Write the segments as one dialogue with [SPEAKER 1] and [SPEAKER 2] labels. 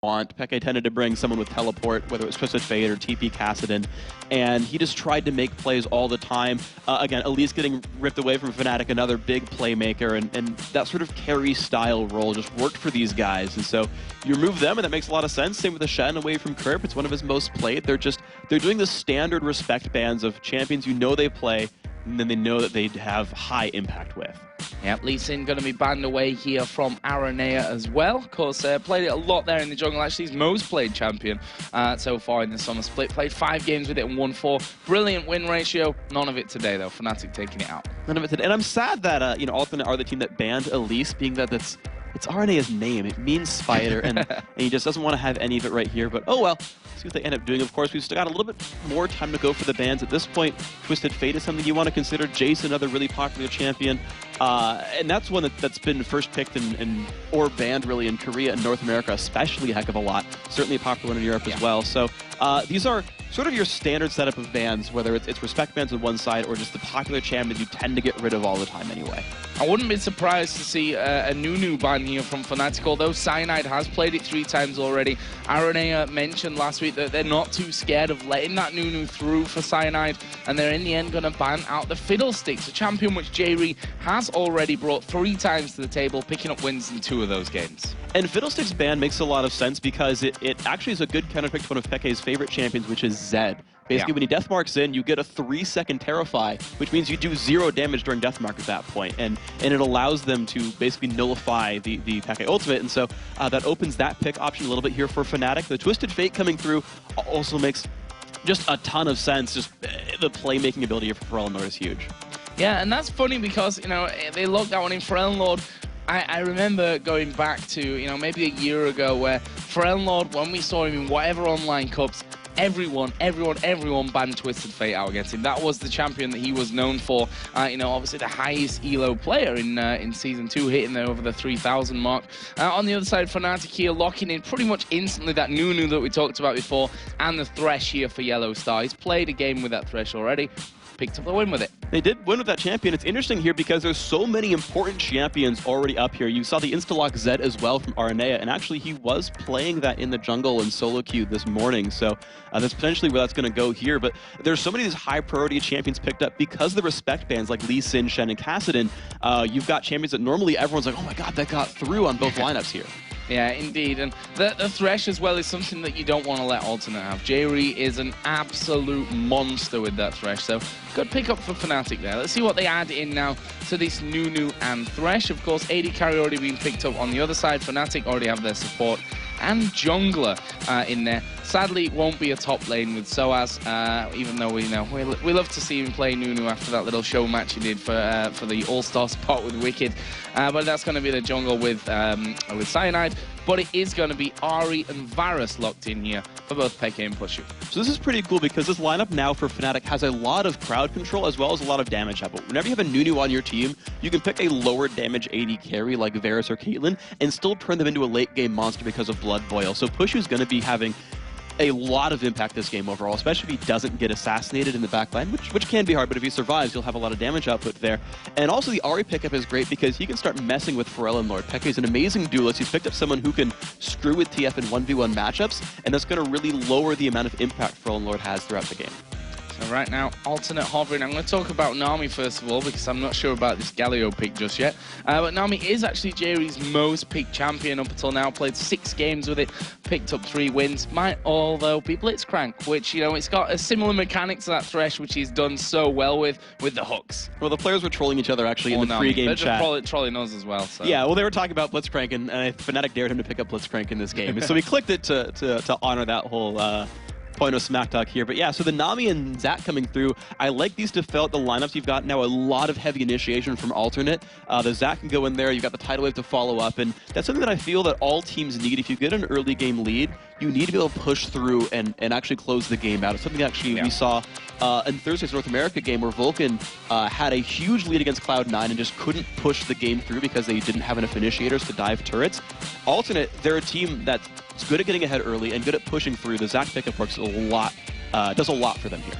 [SPEAKER 1] want. Peke tended to bring someone with teleport, whether it was Twisted Fate or TP Kassadin, and he just tried to make plays all the time. Again, Elise getting ripped away from Fnatic, another big playmaker, and that sort of carry style role just worked for these guys. And so you remove them, and that makes a lot of sense. Same with the Shen away from Kerp. It's one of his most played. They're doing the standard respect bands of champions you know they play, and then they know that they'd have high impact with.
[SPEAKER 2] Yep, Lee Sin going to be banned away here from Aranea as well. Of course, played it a lot there in the jungle. Actually, he's most played champion so far in the summer split. Played 5 games with it and won 4. Brilliant win ratio. None of it today, though. Fnatic taking it out.
[SPEAKER 1] None of it today. And I'm sad that, Alternate are the team that banned Elise, being that it's RNA's name. It means spider, and he just doesn't want to have any of it right here. But oh well, see what they end up doing. Of course, we've still got a little bit more time to go for the bans. At this point, Twisted Fate is something you want to consider. Jace, another really popular champion. And that's one that's been first picked or banned really in Korea and North America, especially a heck of a lot. Certainly a popular one in Europe as well. So these are sort of your standard setup of bans, whether it's respect bans on one side or just the popular champions you tend to get rid of all the time anyway.
[SPEAKER 2] I wouldn't be surprised to see a Nunu ban here from Fnatic, although Cyanide has played it 3 times already. Aranea mentioned last week that they're not too scared of letting that Nunu through for Cyanide, and they're in the end going to ban out the Fiddlesticks, a champion which J-Ree has already brought 3 times to the table, picking up wins in 2 of those games.
[SPEAKER 1] And Fiddlesticks ban makes a lot of sense because it actually is a good counterpick to one of Peke's favorite champions, which is Zed. Basically, when he death marks in, you get a 3-second Terrify, which means you do 0 damage during death mark at that point, and it allows them to basically nullify the Peke ultimate, and so that opens that pick option a little bit here for Fnatic. The Twisted Fate coming through also makes just a ton of sense. Just the playmaking ability for Ferelden is huge.
[SPEAKER 2] Yeah, and that's funny because, they locked that one in. Ferelden I remember going back to, maybe a year ago where Ferelden, when we saw him in whatever online cups, everyone banned Twisted Fate out against him. That was the champion that he was known for. Obviously the highest elo player in Season 2, hitting there over the 3,000 mark. On the other side, Fnatic here locking in pretty much instantly that Nunu that we talked about before, and the Thresh here for Yellow Star. He's played a game with that Thresh already. Picked up the win with it.
[SPEAKER 1] They did win with that champion. It's interesting here because there's so many important champions already up here. You saw the Instalock Zed as well from Aranea, and actually he was playing that in the jungle in solo queue this morning, so that's potentially where that's going to go here. But there's so many of these high priority champions picked up because of the respect bans like Lee Sin, Shen, and Kassadin. You've got champions that normally everyone's like, oh my god, that got through on both lineups here.
[SPEAKER 2] Yeah, indeed. And the Thresh as well is something that you don't want to let Alternate have. J-Ree is an absolute monster with that Thresh, so good pick up for Fnatic there. Let's see what they add in now to this Nunu and Thresh. Of course, AD carry already being picked up on the other side. Fnatic already have their support and jungler in there. Sadly, it won't be a top lane with Soaz, even though we love to see him play Nunu after that little show match he did for the All-Star spot with Wicked. But that's going to be the jungle with Cyanide. But it is going to be Ahri and Varus locked in here for both Peke and Pushu.
[SPEAKER 1] So this is pretty cool because this lineup now for Fnatic has a lot of crowd control as well as a lot of damage output. Whenever you have a Nunu on your team, you can pick a lower damage AD carry like Varus or Caitlyn and still turn them into a late game monster because of Blood Boil. So Pushu's going to be having a lot of impact this game overall, especially if he doesn't get assassinated in the backline, which can be hard, but if he survives, you'll have a lot of damage output there. And also the Ahri pickup is great because he can start messing with Ferelden Lord. Peke is an amazing duelist. He's picked up someone who can screw with TF in 1v1 matchups, and that's going to really lower the amount of impact Ferelden Lord has throughout the game.
[SPEAKER 2] So right now, Alternate hovering. I'm going to talk about Nami first of all, because I'm not sure about this Galio pick just yet. But Nami is actually J-Ree's most picked champion up until now. Played 6 games with it, picked up 3 wins. Might all, though, be Blitzcrank, which, it's got a similar mechanic to that Thresh, which he's done so well with the hooks.
[SPEAKER 1] Well, the players were trolling each other, actually, in the pre-game chat.
[SPEAKER 2] They're just trolling us as well. So.
[SPEAKER 1] Yeah, well, they were talking about Blitzcrank, and Fnatic dared him to pick up Blitzcrank in this game. So we clicked it to honor that whole point of smack talk here. But yeah, so the Nami and Zach coming through, I like these to fill out the lineups. You've got now a lot of heavy initiation from Alternate. The Zach can go in there. You've got the Tidal Wave to follow up, and that's something that I feel that all teams need. If you get an early game lead, you need to be able to push through and actually close the game out. It's something actually we saw in Thursday's North America game where Vulcan had a huge lead against Cloud9 and just couldn't push the game through because they didn't have enough initiators to dive turrets. Alternate, they're a team that's good at getting ahead early and good at pushing through. The Zach pickup works a lot, does a lot for them here.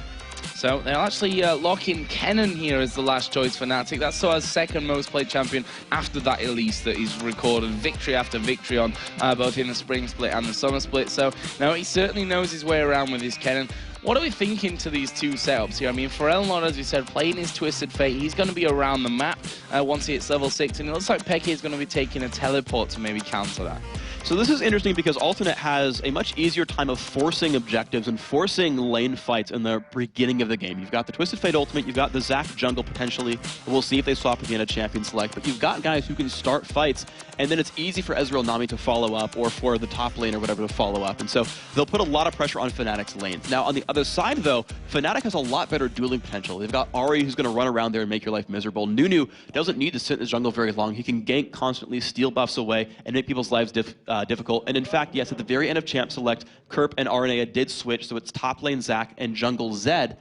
[SPEAKER 2] So they'll actually lock in Kennen here as the last choice for Fnatic. That's Soa's second most played champion after that Elise that he's recorded victory after victory on, both in the spring split and the summer split. So no, he certainly knows his way around with his Kennen. What are we thinking to these two setups here? I mean, for Elnor, as we said, playing his Twisted Fate, he's going to be around the map once he hits level 6, and it looks like Peke is going to be taking a teleport to maybe counter that.
[SPEAKER 1] So this is interesting because Alternate has a much easier time of forcing objectives and forcing lane fights in the beginning of the game. You've got the Twisted Fate ultimate, you've got the Zac jungle potentially. We'll see if they swap at the end of Champion Select, but you've got guys who can start fights, and then it's easy for Ezreal Nami to follow up, or for the top lane or whatever to follow up. And so they'll put a lot of pressure on Fnatic's lanes. Now on the other side though, Fnatic has a lot better dueling potential. They've got Ahri who's going to run around there and make your life miserable. Nunu doesn't need to sit in his jungle very long. He can gank constantly, steal buffs away, and make people's lives difficult. And in fact, yes, at the very end of Champ Select, Kerp and RNA did switch, so it's top lane Zac and jungle Zed.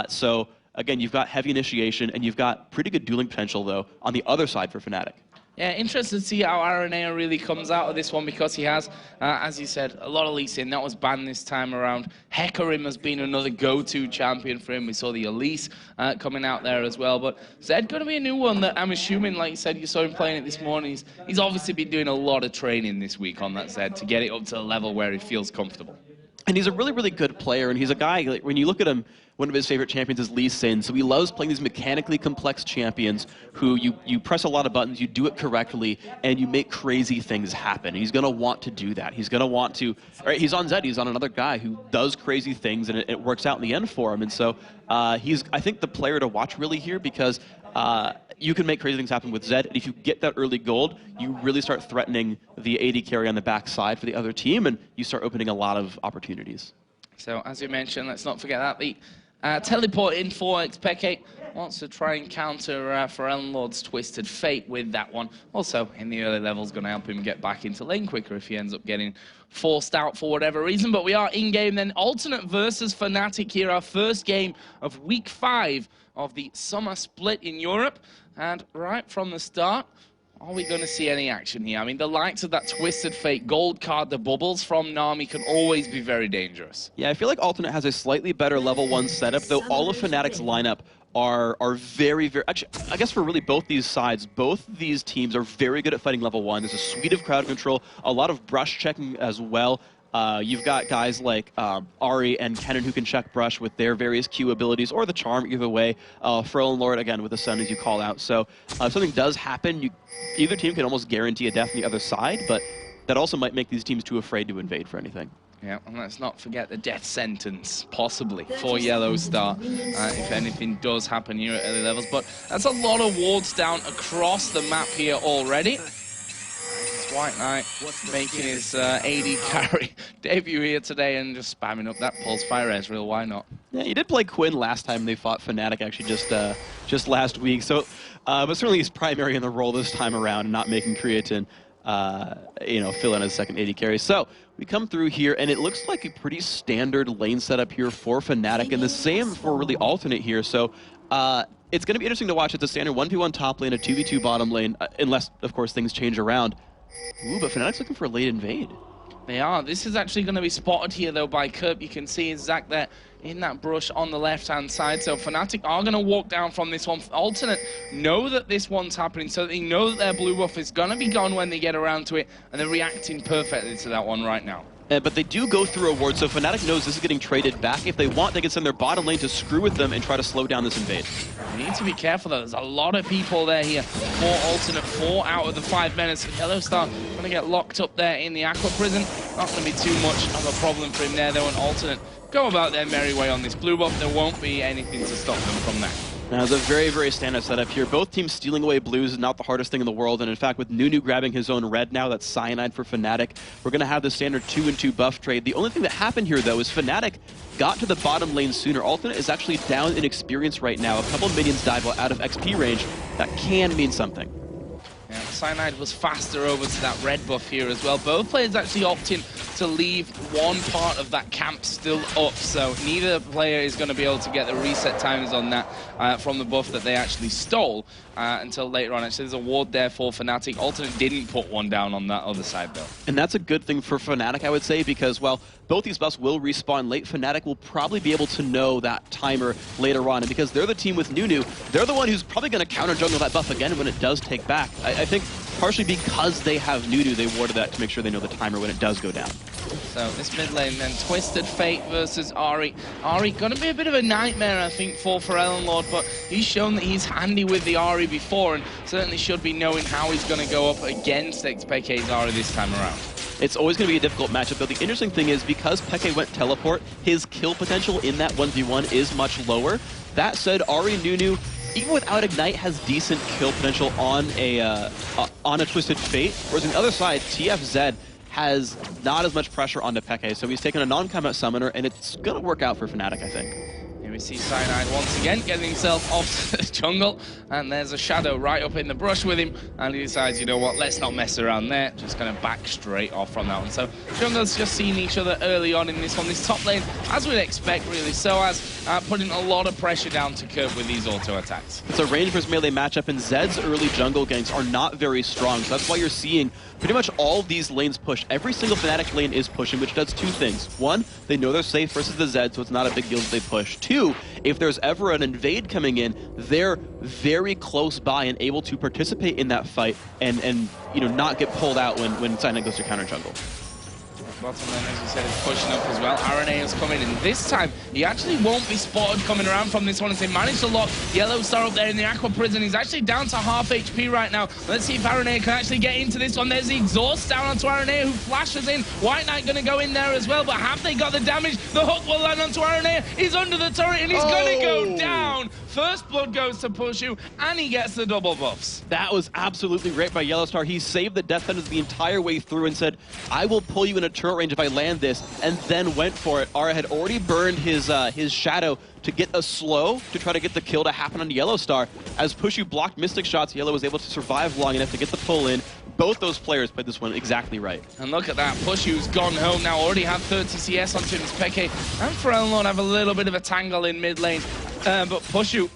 [SPEAKER 1] So again, you've got heavy initiation, and you've got pretty good dueling potential, though, on the other side for Fnatic.
[SPEAKER 2] Yeah, interested to see how RNA really comes out of this one, because he has, as you said, a lot of Lee Sin. That was banned this time around. Hecarim has been another go-to champion for him. We saw the Elise coming out there as well. But Zed going to be a new one that I'm assuming, like you said, you saw him playing it this morning. He's obviously been doing a lot of training this week on that Zed to get it up to a level where he feels comfortable.
[SPEAKER 1] And he's a really, really good player, and he's a guy, like, when you look at him, one of his favorite champions is Lee Sin, so he loves playing these mechanically complex champions who you press a lot of buttons, you do it correctly, and you make crazy things happen. And he's going to want to do that. He's going to want to, right, he's on Zed, he's on another guy who does crazy things, and it works out in the end for him. And so he's, I think, the player to watch really here, because you can make crazy things happen with Zed, and if you get that early gold, you really start threatening the AD carry on the backside for the other team, and you start opening a lot of opportunities.
[SPEAKER 2] So, as you mentioned, let's not forget that the teleport in for Peke wants to try and counter for Elnlord's Twisted Fate with that one. Also, in the early levels, going to help him get back into lane quicker if he ends up getting forced out for whatever reason. But we are in-game then. Alternate versus Fnatic here, our first game of Week 5 of the summer split in Europe. And right from the start, are we going to see any action here? I mean, the likes of that Twisted Fate gold card, the bubbles from Nami can always be very dangerous.
[SPEAKER 1] Yeah, I feel like Alternate has a slightly better level 1 setup, though all of Fnatic's lineup are very, very... Actually, I guess for really both these sides, both these teams are very good at fighting level 1. There's a suite of crowd control, a lot of brush checking as well. You've got guys like Ahri and Kennen who can check brush with their various Q abilities, or the charm, either way. Frozen Lord, again, with the sun, as you call out. So if something does happen, either team can almost guarantee a death on the other side, but that also might make these teams too afraid to invade for anything.
[SPEAKER 2] Yeah, and let's not forget the death sentence, possibly, for Yellow Star, if anything does happen here at early levels. But that's a lot of wards down across the map here already. White Knight making his AD carry debut here today and just spamming up that Pulse Fire Ezreal, why not? Yeah,
[SPEAKER 1] he did play Quinn last time they fought Fnatic, actually, just last week. So, but certainly he's primary in the role this time around, and not making Creatine, fill in as second AD carry. So we come through here, and it looks like a pretty standard lane setup here for Fnatic, and the same for really Alternate here. So it's going to be interesting to watch. It's a standard 1v1 top lane, a 2v2 bottom lane, unless, of course, things change around. Ooh, but Fnatic's looking for a late invade.
[SPEAKER 2] They are. This is actually going to be spotted here, though, by Kerp. You can see Zac there in that brush on the left-hand side. So Fnatic are going to walk down from this one. Alternate know that this one's happening, so they know that their blue buff is going to be gone when they get around to it, and they're reacting perfectly to that one right now.
[SPEAKER 1] But they do go through a ward, so Fnatic knows this is getting traded back. If they want, they can send their bottom lane to screw with them and try to slow down this invade.
[SPEAKER 2] You need to be careful, though. There's a lot of people there here for Alternate. 4 out of the 5 minutes. Yellow Star going to get locked up there in the Aqua Prison. Not going to be too much of a problem for him there, though. And Alternate go about their merry way on this blue buff. There won't be anything to stop them from that.
[SPEAKER 1] Now, it's a very, very standard setup here. Both teams stealing away blues is not the hardest thing in the world, and in fact, with Nunu grabbing his own red now, that's Cyanide for Fnatic, we're going to have the standard 2-and-2 buff trade. The only thing that happened here, though, is Fnatic got to the bottom lane sooner. Alternate is actually down in experience right now. A couple minions died while out of XP range. That can mean something.
[SPEAKER 2] Yeah, Cyanide was faster over to that red buff here as well. Both players actually opting to leave one part of that camp still up, so neither player is going to be able to get the reset timers on that from the buff that they actually stole until later on. Actually, there's a ward there for Fnatic. Alternate didn't put one down on that other side, though.
[SPEAKER 1] And that's a good thing for Fnatic, I would say, because, well, both these buffs will respawn late. Fnatic will probably be able to know that timer later on, and because they're the team with Nunu, they're the one who's probably going to counter jungle that buff again when it does take back. I think partially because they have Nunu, they warded that to make sure they know the timer when it does go down.
[SPEAKER 2] So this mid lane then, Twisted Fate versus Ahri. Ahri going to be a bit of a nightmare, I think, for Ellenlord, but he's shown that he's handy with the Ahri before, and certainly should be knowing how he's going to go up against Peke's Ahri this time around.
[SPEAKER 1] It's always going to be a difficult matchup, though. The interesting thing is, because Peke went teleport, his kill potential in that 1v1 is much lower. That said, Ahri Nunu, even without Ignite, has decent kill potential on a Twisted Fate, whereas on the other side, TFZ has not as much pressure onto Peke, so he's taken a non-combat summoner, and it's going to work out for Fnatic, I think.
[SPEAKER 2] Here we see Cyanide once again getting himself off the jungle, and there's a Shadow right up in the brush with him, and he decides, you know what, let's not mess around there, just going to back straight off from that one. So jungle's just seen each other early on in this one. This top lane, as we'd expect really, so as putting a lot of pressure down to Kurt with these auto attacks.
[SPEAKER 1] It's a range versus melee matchup, and Zed's early jungle ganks are not very strong, so that's why you're seeing pretty much all of these lanes push. Every single Fnatic lane is pushing, which does two things. One, they know they're safe versus the Zed, so it's not a big deal that they push. Two, if there's ever an invade coming in, they're very close by and able to participate in that fight and you know, not get pulled out when Cyanide goes to counter jungle.
[SPEAKER 2] Bottom lane, as you said, is pushing up as well. RNA is coming in. This time, he actually won't be spotted coming around from this one as they manage to lock Yellow Star up there in the Aqua Prison. He's actually down to half HP right now. Let's see if RNA can actually get into this one. There's the exhaust down onto RNA, who flashes in. White Knight going to go in there as well, but have they got the damage? The hook will land onto RNA. He's under the turret and he's going to go down. First blood goes to Pushu, and he gets the double buffs.
[SPEAKER 1] That was absolutely great by Yellowstar. He saved the Death Sentence the entire way through and said, I will pull you in a turret range if I land this, and then went for it. Ara had already burned his Shadow to get a slow to try to get the kill to happen on Yellowstar. As Pushu blocked Mystic shots, Yellow was able to survive long enough to get the pull in. Both those players played this one exactly right.
[SPEAKER 2] And look at that, Pushu's gone home now, already had 30 CS onto him. Peke and Ellenlord have a little bit of a tangle in mid lane, but Pushu,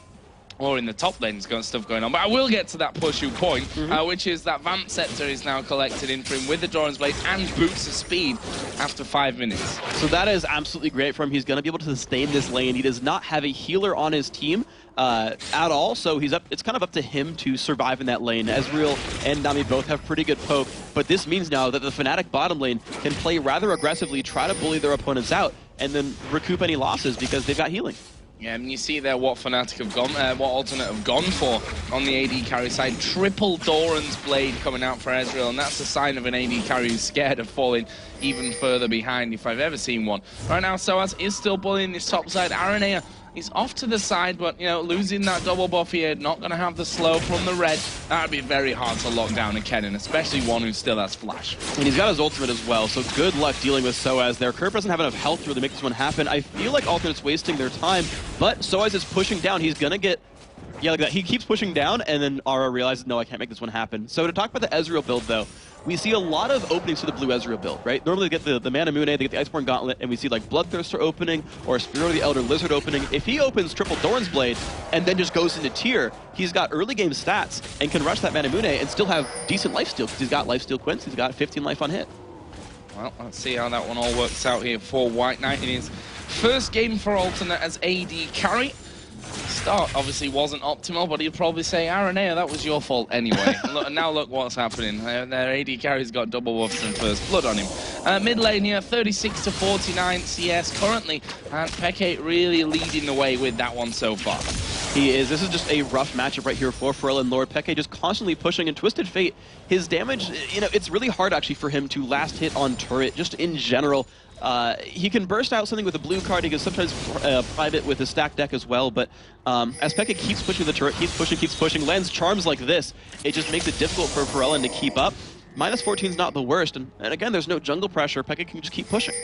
[SPEAKER 2] or in the top lane's got stuff going on. But I will get to that Pushu point, which is that Vamp Scepter is now collected in for him with the Doran's Blade and boots of speed after 5 minutes.
[SPEAKER 1] So that is absolutely great for him. He's going to be able to sustain this lane. He does not have a healer on his team at all, so it's kind of up to him to survive in that lane. Ezreal and Nami both have pretty good poke, but this means now that the Fnatic bottom lane can play rather aggressively, try to bully their opponents out, and then recoup any losses because they've got healing.
[SPEAKER 2] Yeah, and you see there what Fnatic have gone, what Alternate have gone for on the AD carry side. Triple Doran's Blade coming out for Ezreal, and that's a sign of an AD carry who's scared of falling even further behind, if I've ever seen one. Right now, Soaz is still bullying this top side. Aranea is off to the side, but, you know, losing that double buff here, not going to have the slow from the red. That would be very hard to lock down a Kennen, especially one who still has flash.
[SPEAKER 1] And he's got his ultimate as well, so good luck dealing with Soaz there. Curve doesn't have enough health to really make this one happen. I feel like Alternate's wasting their time, but Soaz is pushing down. He's going to get... Yeah, like that. He keeps pushing down, and then Ara realizes, no, I can't make this one happen. So to talk about the Ezreal build, though, we see a lot of openings to the blue Ezreal build, right? Normally they get the Mana Mune, they get the Iceborne Gauntlet, and we see like Bloodthirster opening, or Spear of the Elder Lizard opening. If he opens triple Doran's Blade, and then just goes into tier, he's got early game stats, and can rush that Mana Mune, and still have decent lifesteal, because he's got lifesteal Quince, he's got 15 life on hit.
[SPEAKER 2] Well, let's see how that one all works out here for White Knight in his first game for Alternate as AD carry. Start obviously wasn't optimal, but he'd probably say, Aranea, that was your fault anyway. Now look what's happening. Their AD carry's got double buffs and first blood on him. Mid lane here, 36 to 49 CS currently, and Peke really leading the way with that one so far.
[SPEAKER 1] He is. This is just a rough matchup right here for Ellenlord. Peke just constantly pushing, and Twisted Fate, his damage, you know, it's really hard actually for him to last hit on turret, just in general. He can burst out something with a blue card. He can sometimes private with a stack deck as well, but as Peke keeps pushing the turret, keeps pushing, lands charms like this, it just makes it difficult for Ellen to keep up. Minus 14 is not the worst, and again, there's no jungle pressure. Peke can just keep pushing.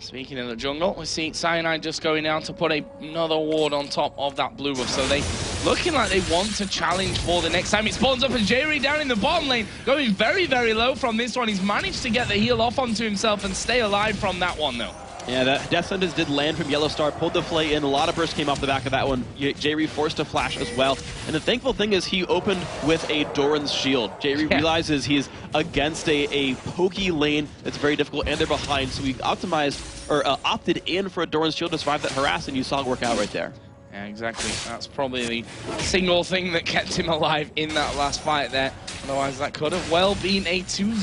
[SPEAKER 2] Speaking of the jungle, we see Cyanide just going down to put another ward on top of that blue buff, so they looking like they want to challenge for the next time. It spawns up, and J-Ree down in the bottom lane, going very, very low from this one. He's managed to get the heal off onto himself and stay alive from that one, though.
[SPEAKER 1] Yeah, that Death Sentence did land from Yellow Star, pulled the Flay in. A lot of burst came off the back of that one. J-Ree forced to flash as well. And the thankful thing is he opened with a Doran's shield. J-Ree realizes he's against a pokey lane that's very difficult, and they're behind. So he opted in for a Doran's shield to survive that harass, and you saw it work out right there.
[SPEAKER 2] Yeah, exactly. That's probably the single thing that kept him alive in that last fight there. Otherwise, that could have well been a 2-0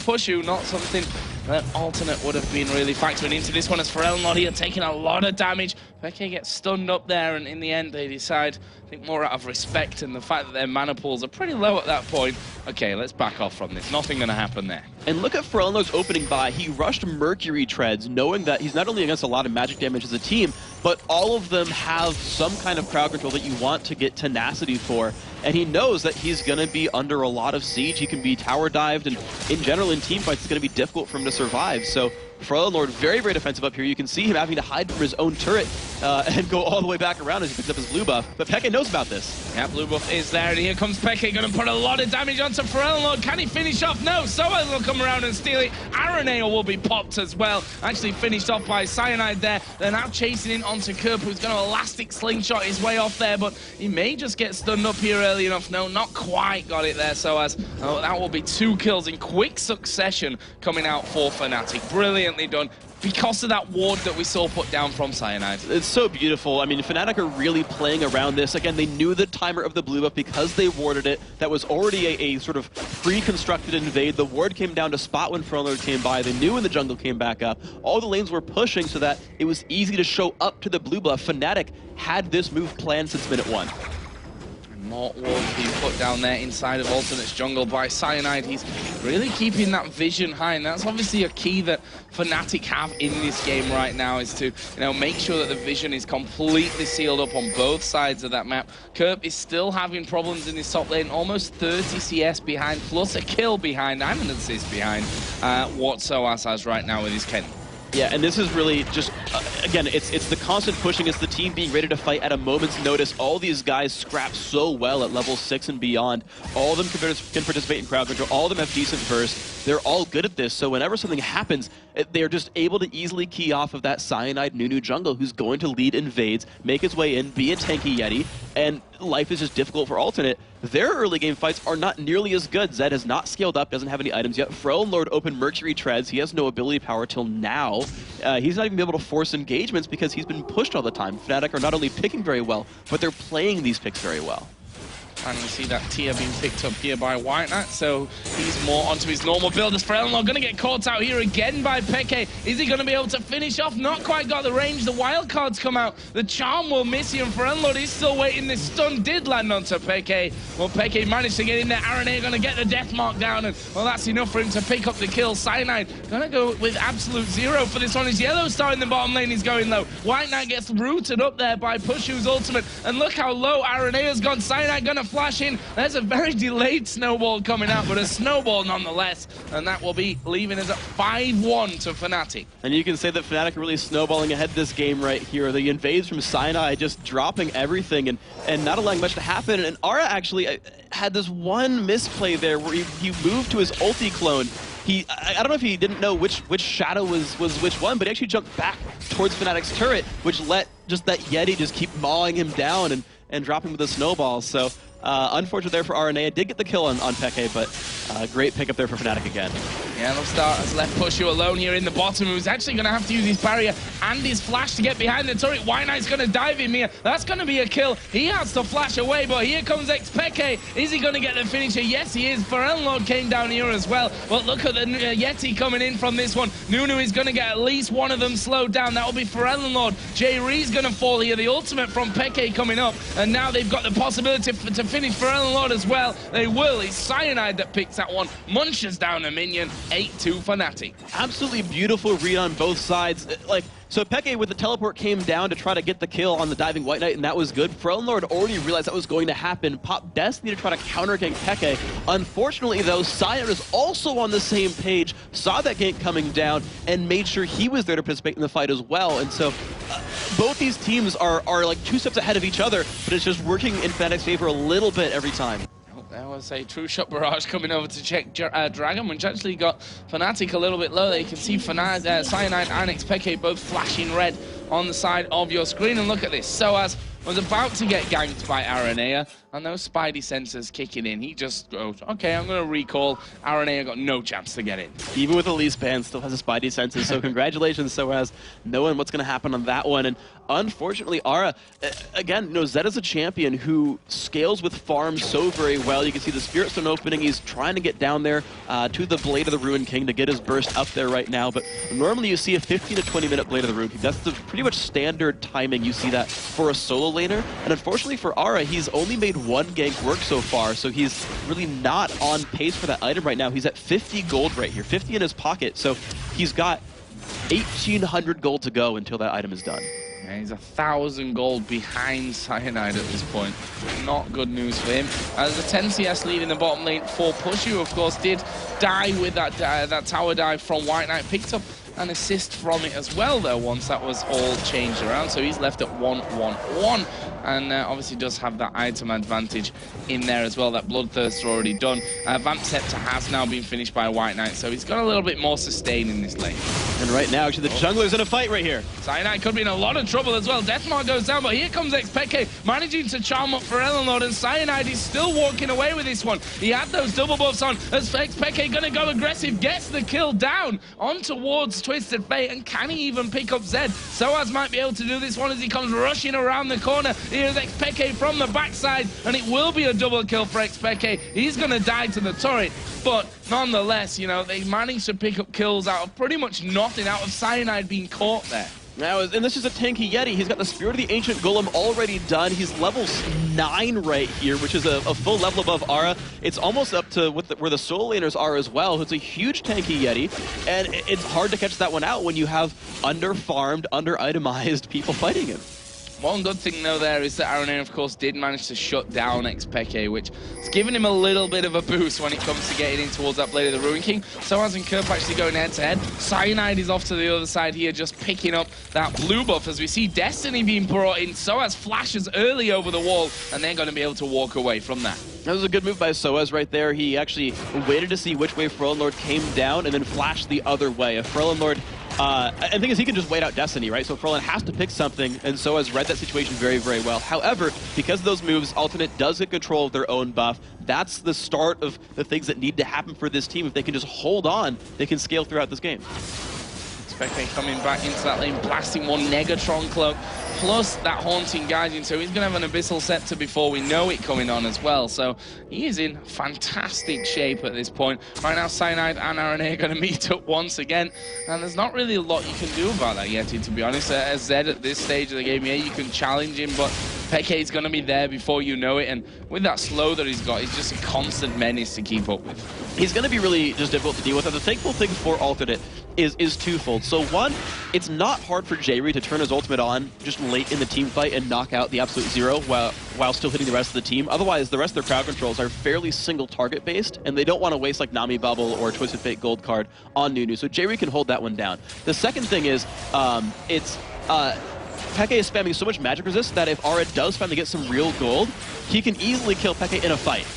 [SPEAKER 2] pushu, not something that Alternate would have been really factoring into this one, as Pharrell here taking a lot of damage. Peke gets stunned up there, and in the end they decide, I think more out of respect and the fact that their mana pools are pretty low at that point, okay, let's back off from this. Nothing going to happen there.
[SPEAKER 1] And look at Pharrell's opening buy. He rushed Mercury Treads, knowing that he's not only against a lot of magic damage as a team, but all of them have some kind of crowd control that you want to get tenacity for. And he knows that he's going to be under a lot of siege. He can be tower dived, and in general in team fights it's going to be difficult for him to survive. So Lord very, very defensive up here. You can see him having to hide from his own turret and go all the way back around as he picks up his blue buff. But Peke knows about this.
[SPEAKER 2] Yeah, blue buff is there, and here comes Peke, going to put a lot of damage onto Lord. Can he finish off? No, Soaz will come around and steal it. Araneo will be popped as well. Actually finished off by Cyanide there. They're now chasing in onto Kerp, who's going to elastic slingshot his way off there, but he may just get stunned up here early enough. No, not quite got it there, Soaz. Oh, that will be 2 kills in quick succession coming out for Fnatic. Brilliantly done, because of that ward that we saw put down from Cyanide.
[SPEAKER 1] It's so beautiful. I mean, Fnatic are really playing around this. Again, they knew the timer of the blue buff because they warded it. That was already a sort of pre-constructed invade. The ward came down to spot when Frontload came by. They knew when the jungle came back up. All the lanes were pushing so that it was easy to show up to the blue buff. Fnatic had this move planned since minute 1.
[SPEAKER 2] More wards being put down there inside of Alternate's jungle by Cyanide. He's really keeping that vision high, and that's obviously a key that Fnatic have in this game right now, is to make sure that the vision is completely sealed up on both sides of that map. Kerp is still having problems in his top lane, almost 30 CS behind, plus a kill behind and an assist behind what Soaz has right now with his Kenny.
[SPEAKER 1] Yeah, and this is really just, again, it's the constant pushing. It's the team being ready to fight at a moment's notice. All these guys scrap so well at level 6 and beyond. All of them can participate in crowd control. All of them have decent burst. They're all good at this. So whenever something happens, they're just able to easily key off of that Cyanide Nunu jungle who's going to lead invades, make his way in, be a tanky Yeti, and life is just difficult for Alternate. Their early game fights are not nearly as good. Zed has not scaled up, doesn't have any items yet. Lord opened Mercury Treads. He has no ability power till now. He's not even able to force engagements because he's been pushed all the time. Fnatic are not only picking very well, but they're playing these picks very well.
[SPEAKER 2] And we see that tier being picked up here by White Knight, so he's more onto his normal build. As Frelnor going to get caught out here again by Peke. Is he going to be able to finish off? Not quite got the range. The wild cards come out. The charm will miss him. Frelnor is still waiting. This stun did land onto Peke. Well, Peke managed to get in there. Aranea going to get the death mark down, and well, that's enough for him to pick up the kill. Cyanide going to go with absolute 0 for this one. His Yellow Star in the bottom lane is going low. White Knight gets rooted up there by Pushu's ultimate, and look how low Aranea's gone. Cyanide going to flash in. There's a very delayed snowball coming out, but a snowball nonetheless, and that will be leaving us at 5-1 to Fnatic.
[SPEAKER 1] And you can say that Fnatic are really snowballing ahead this game right here. The invades from Cyanide just dropping everything and not allowing much to happen. And Ara actually had this one misplay there where he moved to his ulti clone. I don't know if he didn't know which shadow was which one, but he actually jumped back towards Fnatic's turret, which let just that Yeti just keep mawing him down and dropping with a snowball. So unfortunate there for Aranea. Did get the kill on Peke, but great pickup there for Fnatic again.
[SPEAKER 2] Yellow Star has left Pushu alone here in the bottom, who's actually going to have to use his barrier and his flash to get behind the turret. White Knight's going to dive him here. That's going to be a kill. He has to flash away, but here comes Peke. Is he going to get the finisher? Yes, he is. Lord came down here as well. But look at the Yeti coming in from this one. Nunu is going to get at least one of them slowed down. That will be Lord. J-Ree's going to fall here. The ultimate from Peke coming up, and now they've got the possibility to finish Lord as well. They will. It's Cyanide that picks that one. Munches down a minion. 8-2 Fnatic.
[SPEAKER 1] Absolutely beautiful read on both sides. So Peke with the teleport came down to try to get the kill on the diving White Knight, and that was good. Lord already realized that was going to happen. Popped Destiny to try to counter gank Peke. Unfortunately though, Cyanide was also on the same page, saw that gank coming down, and made sure he was there to participate in the fight as well. And so both these teams are like 2 steps ahead of each other, but it's just working in Fnatic's favor a little bit every time.
[SPEAKER 2] There was a true shot barrage coming over to check Dragon, which actually got Fnatic a little bit low there. You can see Cyanide and XPeke both flashing red on the side of your screen. And look at this. Soaz was about to get ganked by Aranea, and those Spidey sensors kicking in. He just goes, okay, I'm going to recall. Aranea got no chance to get in.
[SPEAKER 1] Even with Elise ban, still has a Spidey senses, so congratulations, Soaz, knowing what's going to happen on that one. And unfortunately, Ara, again, Zed is a champion who scales with farms so very well. You can see the Spirit Stone opening. He's trying to get down there to the Blade of the Ruin King to get his burst up there right now. But normally you see a 15 to 20 minute Blade of the Ruin King. That's the pretty much standard timing you see that for a solo laner. And unfortunately for Ara, he's only made 1 gank work so far, so he's really not on pace for that item right now. He's at 50 gold right here, 50 in his pocket, so he's got 1,800 gold to go until that item is done.
[SPEAKER 2] Yeah, he's 1,000 gold behind Cyanide at this point. Not good news for him. There's a 10 CS lead in the bottom lane for Pushu, of course, did die with that tower dive from White Knight. Picked up an assist from it as well, though, once that was all changed around. So he's left at 1-1-1. And obviously does have that item advantage in there as well. That Bloodthirst already done. Vamp Scepter has now been finished by White Knight, so he's got a little bit more sustain in this lane.
[SPEAKER 1] And right now, actually, the jungler's in a fight right here.
[SPEAKER 2] Cyanide could be in a lot of trouble as well. Deathmark goes down, but here comes XPeke managing to charm up for Ellenlord, and Cyanide is still walking away with this one. He had those double buffs on as XPeke gonna go aggressive, gets the kill down on towards Twisted Fate, and can he even pick up Zed? Soaz might be able to do this one as he comes rushing around the corner. Here's XPeke from the backside, and it will be a double kill for XPeke. He's gonna die to the turret, but nonetheless, they managed to pick up kills out of pretty much nothing, out of Cyanide being caught there.
[SPEAKER 1] Now, and this is a tanky Yeti. He's got the Spirit of the Ancient Golem already done. He's level 9 right here, which is a full level above Ara. It's almost up to where the solo laners are as well. It's a huge tanky Yeti, and it's hard to catch that one out when you have under-farmed, under-itemized people fighting him.
[SPEAKER 2] One good thing, though, there is that Aranea, of course, did manage to shut down XPeke, which has given him a little bit of a boost when it comes to getting in towards that Blade of the Ruin King. Soaz and Kerp actually going head-to-head. Cyanide is off to the other side here, just picking up that blue buff as we see Destiny being brought in. Soaz flashes early over the wall, and they're going to be able to walk away from that.
[SPEAKER 1] That was a good move by Soaz right there. He actually waited to see which way Frellenlord came down and then flashed the other way. If Frellenlord... and the thing is, he can just wait out Destiny, right? So Frellen has to pick something, and Soaz read that situation very, very well. However, because of those moves, Alternate does get control of their own buff. That's the start of the things that need to happen for this team. If they can just hold on, they can scale throughout this game.
[SPEAKER 2] XPeke coming back into that lane, blasting one Negatron cloak, plus that Haunting Guardian, so he's going to have an Abyssal Scepter before we know it coming on as well. So he is in fantastic shape at this point. Right now, Cyanide and Aranea are going to meet up once again, and there's not really a lot you can do about that yet, to be honest. As Zed at this stage of the game, yeah, you can challenge him, but Peke is going to be there before you know it, and with that slow that he's got, he's just a constant menace to keep up with.
[SPEAKER 1] He's going to be really just difficult to deal with. And the thankful thing for Alternate is twofold. So one, it's not hard for J-Re to turn his ultimate on just late in the team fight and knock out the absolute zero while still hitting the rest of the team. Otherwise, the rest of their crowd controls are fairly single target based, and they don't want to waste like Nami Bubble or Twisted Fate Gold card on Nunu. So J-Re can hold that one down. The second thing is, Peke is spamming so much magic resist that if Ara does finally get some real gold, he can easily kill Peke in a fight.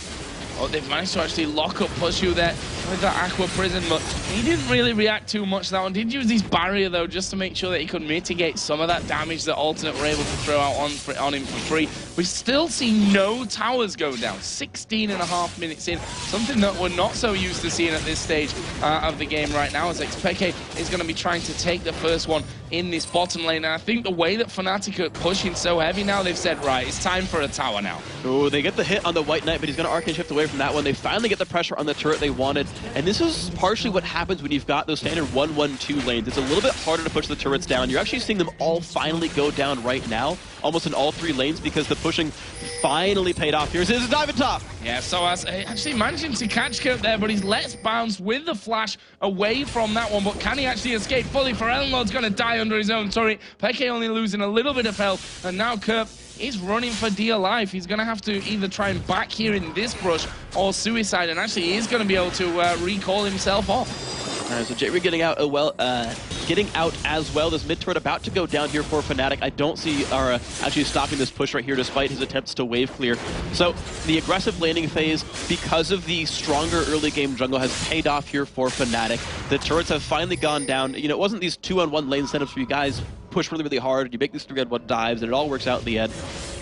[SPEAKER 2] Oh, they've managed to actually lock up Pushu there with that Aqua Prison, but he didn't really react too much to that one. Did use his barrier, though, just to make sure that he could mitigate some of that damage that Alternate were able to throw out on him for free. We still see no towers go down. 16.5 minutes in, something that we're not so used to seeing at this stage of the game right now, as XPeke is going to be trying to take the first one in this bottom lane. And I think the way that Fnatic are pushing so heavy now, they've said, right, it's time for a tower now.
[SPEAKER 1] Oh, they get the hit on the White Knight, but he's going to Arcane Shift away from that one. They finally get the pressure on the turret they wanted, and this is partially what happens when you've got those standard 1-1-2 lanes. It's a little bit harder to push the turrets down. You're actually seeing them all finally go down right now, almost in all 3 lanes, because the pushing finally paid off. Here's his dive at top.
[SPEAKER 2] Yeah, so actually managing to catch Kurt there, but he's let's bounce with the flash away from that one. But can he actually escape fully? For Ellenlord's going to die under his own turret. Peke only losing a little bit of health, and now Kurt is running for dear life. He's going to have to either try and back here in this brush or suicide, and actually he's going to be able to recall himself off.
[SPEAKER 1] All right, so J-Re getting out getting out as well. This mid turret about to go down here for Fnatic. I don't see Ara actually stopping this push right here despite his attempts to wave clear. So the aggressive laning phase, because of the stronger early game jungle, has paid off here for Fnatic. The turrets have finally gone down. You know, it wasn't these 2-on-1 lane setups where you guys push really, really hard, you make these 3-on-1 dives, and it all works out in the end.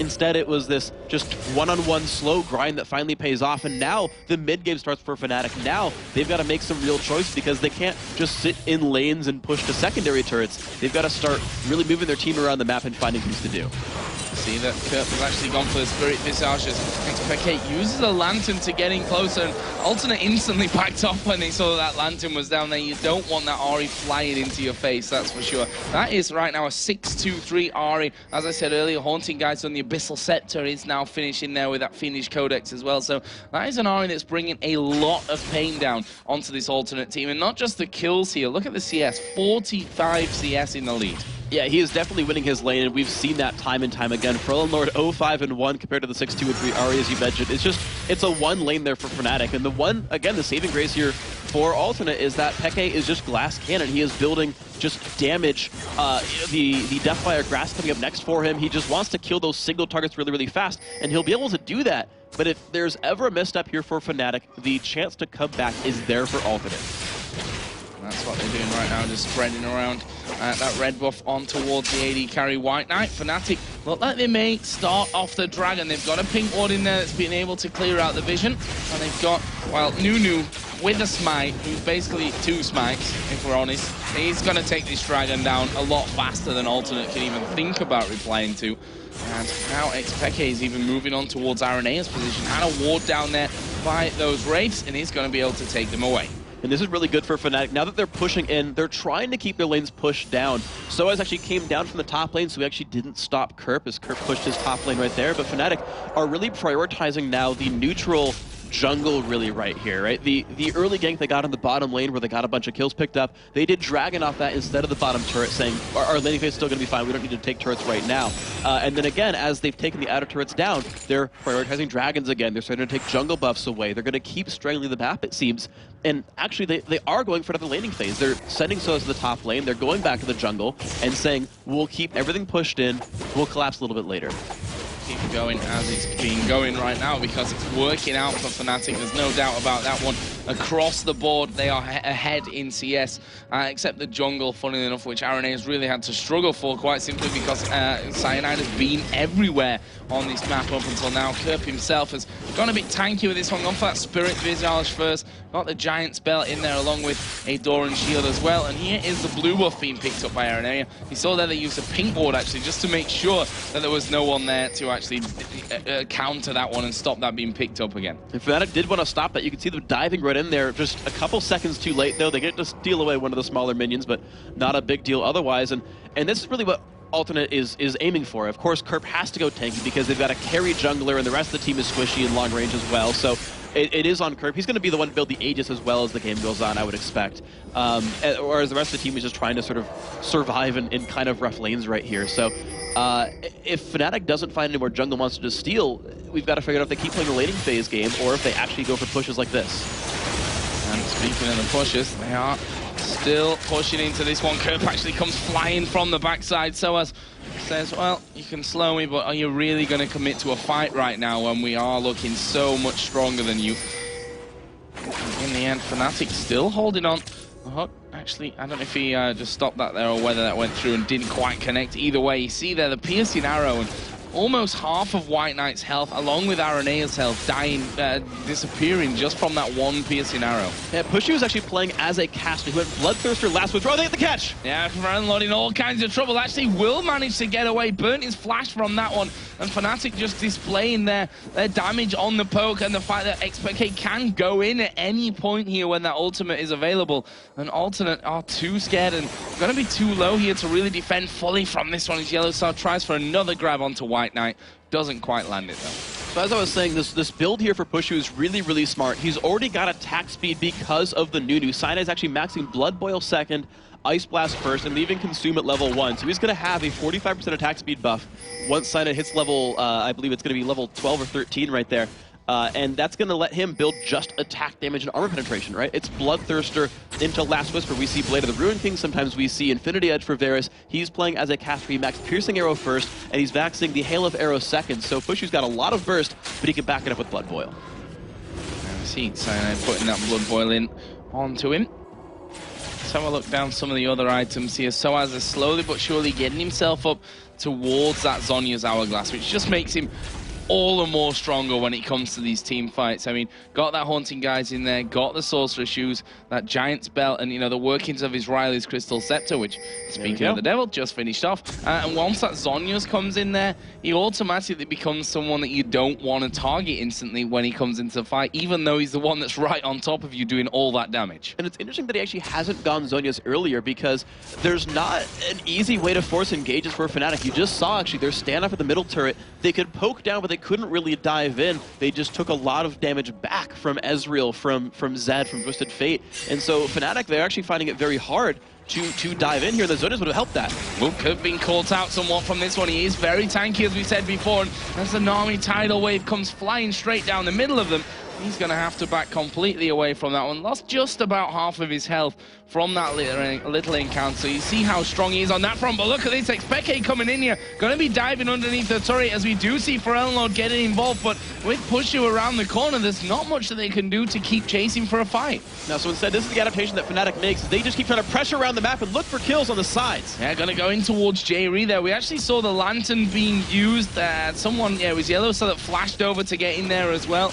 [SPEAKER 1] Instead, it was this just one-on-one slow grind that finally pays off, and now the mid-game starts for Fnatic. Now, they've got to make some real choice because they can't just sit in lanes and push to secondary turrets. They've got to start really moving their team around the map and finding things to do.
[SPEAKER 2] See that Kurt has actually gone for the Spirit Visage as XPK uses a Lantern to get in closer, and Alternate instantly backed off when they saw that Lantern was down there. You don't want that Ahri flying into your face, that's for sure. That is right now a 6-2-3 Ahri. As I said earlier, Haunting Guides on the Abyssal Scepter is now finishing there with that Fiendish Codex as well. So that is an Ahri that's bringing a lot of pain down onto this Alternate team. And not just the kills here, look at the CS, 45 CS in the lead.
[SPEAKER 1] Yeah, he is definitely winning his lane, and we've seen that time and time again. Frozen Lord 0-5-1 compared to the 6-2-3 Ahri, as you mentioned. It's a one lane there for Fnatic, and the one, again, the saving grace here for Alternate is that Peke is just glass cannon. He is building just damage. The Deathfire Grass coming up next for him. He just wants to kill those single targets really, really fast, and he'll be able to do that. But if there's ever a misstep here for Fnatic, the chance to come back is there for Alternate.
[SPEAKER 2] That's what they're doing right now, just spreading around that red buff on towards the AD carry White Knight. Fnatic look like they may start off the Dragon. They've got a pink ward in there that's been able to clear out the vision. And they've got, well, Nunu with a smite, who's basically 2 smites, if we're honest. He's going to take this Dragon down a lot faster than Alternate can even think about replying to. And now XPK is even moving on towards Arenea's position. Had a ward down there by those Wraiths, and he's going to be able to take them away.
[SPEAKER 1] And this is really good for Fnatic. Now that they're pushing in, they're trying to keep their lanes pushed down. Soaz actually came down from the top lane, so he actually didn't stop Kerp as Kerp pushed his top lane right there. But Fnatic are really prioritizing now the neutral jungle really right here, right? The early gank they got on the bottom lane where they got a bunch of kills picked up, they did Dragon off that instead of the bottom turret, saying our laning phase is still going to be fine, we don't need to take turrets right now. And then again, as they've taken the outer turrets down, they're prioritizing Dragons again. They're starting to take jungle buffs away. They're going to keep strangling the map, it seems. And actually, they are going for another laning phase. They're sending Soaz to the top lane, they're going back to the jungle and saying, we'll keep everything pushed in, we'll collapse a little bit later.
[SPEAKER 2] Keep going as it's been going right now because it's working out for Fnatic. There's no doubt about that one. Across the board, they are ahead in CS, except the jungle, funnily enough, which Arenea has really had to struggle for, quite simply because Cyanide has been everywhere on this map up until now. Kerp himself has gone a bit tanky with this one, gone for that Spirit Visage first, got the Giant Spell in there along with a Doran Shield as well, and here is the blue buff being picked up by Arenea. You saw there they used a pink ward actually just to make sure that there was no one there to actually counter that one and stop that being picked up again.
[SPEAKER 1] And Fnatic did want to stop that. You can see them diving right in there. Just a couple seconds too late, though. They get to steal away one of the smaller minions, but not a big deal otherwise. And this is really what Alternate is aiming for. Of course, Kerp has to go tanky because they've got a carry jungler, and the rest of the team is squishy in long range as well. So it is on Kerp. He's going to be the one to build the Aegis as well as the game goes on, I would expect. Whereas the rest of the team is just trying to sort of survive in kind of rough lanes right here. So if Fnatic doesn't find any more jungle monsters to steal, we've got to figure out if they keep playing the laning phase game or if they actually go for pushes like this.
[SPEAKER 2] And speaking of the pushes, they are still pushing into this one. Kerp actually comes flying from the backside. Soaz says, well, you can slow me, but are you really going to commit to a fight right now when we are looking so much stronger than you? In the end, Fnatic still holding on. Actually, I don't know if he just stopped that there or whether that went through and didn't quite connect. Either way, you see there the piercing arrow and almost half of White Knight's health, along with Arenea's health, dying, disappearing just from that one piercing arrow.
[SPEAKER 1] Yeah, Pushy was actually playing as a caster. He went Bloodthirster last withdraw. They get the catch!
[SPEAKER 2] Yeah, Frozen in all kinds of trouble. Actually, will manage to get away. Burnt his flash from that one. And Fnatic just displaying their damage on the poke and the fact that XPK can go in at any point here when that ultimate is available. And Alternate are too scared and going to be too low here to really defend fully from this one. As Yellowstar tries for another grab onto White Knight. Doesn't quite land it though.
[SPEAKER 1] So as I was saying, this build here for Pushu is really, really smart. He's already got attack speed because of the Nunu. Cyanide is actually maxing Blood Boil second, Ice Blast first, and leaving Consume at level 1. So he's going to have a 45% attack speed buff once Cyanide hits level, I believe it's going to be level 12 or 13 right there. and that's going to let him build just attack damage and armor penetration, right? It's Bloodthirster into Last Whisper. We see Blade of the Ruin King. Sometimes we see Infinity Edge for Varus. He's playing as a caster. He maxed Piercing Arrow first, and he's maxing the Hail of Arrow second. So Pushu's got a lot of burst, but he can back it up with Blood Boil.
[SPEAKER 2] See Cyanide putting that Blood Boil in onto him. Let's have a look down some of the other items here. Soaz is slowly but surely getting himself up towards that Zhonya's Hourglass, which just makes him all the more stronger when it comes to these team fights. I mean, got that Haunting Guise in there, got the Sorcerer Shoes, that Giant's Belt, and, you know, the workings of his Riley's Crystal Scepter, which, speaking of the devil, just finished off. And once that Zhonya's comes in there, he automatically becomes someone that you don't want to target instantly when he comes into the fight, even though he's the one that's right on top of you doing all that damage.
[SPEAKER 1] And it's interesting that he actually hasn't gone Zhonya's earlier, because there's not an easy way to force engages for Fnatic. You just saw, actually, their standoff at the middle turret. They could poke down, but they couldn't really dive in. They just took a lot of damage back from Ezreal, from Zed, from Twisted Fate. And so Fnatic, they're actually finding it very hard to dive in here. The Zhonya's would have helped that.
[SPEAKER 2] Well, could have been caught out somewhat from this one. He is very tanky, as we said before, and as the Nami tidal wave comes flying straight down the middle of them, he's going to have to back completely away from that one. Lost just about half of his health from that little encounter. You see how strong he is on that front, but look at this, Expeke coming in here. Going to be diving underneath the turret, as we do see Pharrell getting involved, but with Pushu around the corner, there's not much that they can do to keep chasing for a fight.
[SPEAKER 1] Now, so instead, this is the adaptation that Fnatic makes. They just keep trying to pressure around the map and look for kills on the sides.
[SPEAKER 2] Yeah, going to go in towards J-Ree there. We actually saw the Lantern being used. Someone, yeah, it was Yellow, so that flashed over to get in there as well.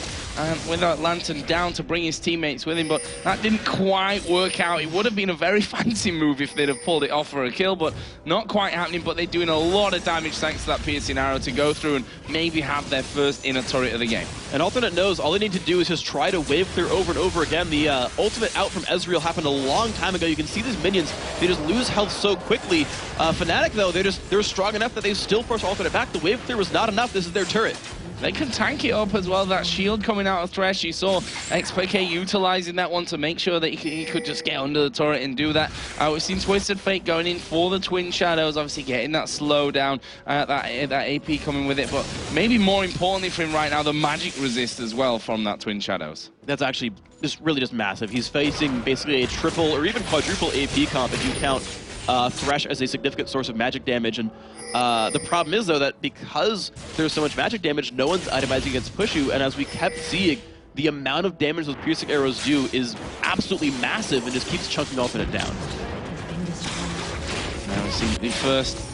[SPEAKER 2] With that Lantern down to bring his teammates with him, but that didn't quite work out. It would have been a very fancy move if they'd have pulled it off for a kill, but not quite happening. But they're doing a lot of damage thanks to that Piercing Arrow to go through and maybe have their first inner turret of the game.
[SPEAKER 1] And Alternate knows all they need to do is just try to wave clear over and over again. The ultimate out from Ezreal happened a long time ago. You can see these minions, they just lose health so quickly. Fnatic, though, they're strong enough that they still force Alternate back. The wave clear was not enough. This is their turret.
[SPEAKER 2] They can tank it up as well. That shield coming out of Thresh, you saw Expeke utilizing that one to make sure that he could just get under the turret and do that. We've seen Twisted Fate going in for the Twin Shadows, obviously getting that slow down, that AP coming with it, but maybe more importantly for him right now, the magic resist as well from that Twin Shadows.
[SPEAKER 1] That's actually really just massive. He's facing basically a triple or even quadruple AP comp if you count Thresh as a significant source of magic damage. And the problem is, though, that because there's so much magic damage, no one's itemizing against Pushu, and as we kept seeing, the amount of damage those Piercing Arrows do is absolutely massive and just keeps chunking Alternate down.
[SPEAKER 2] Now we see the first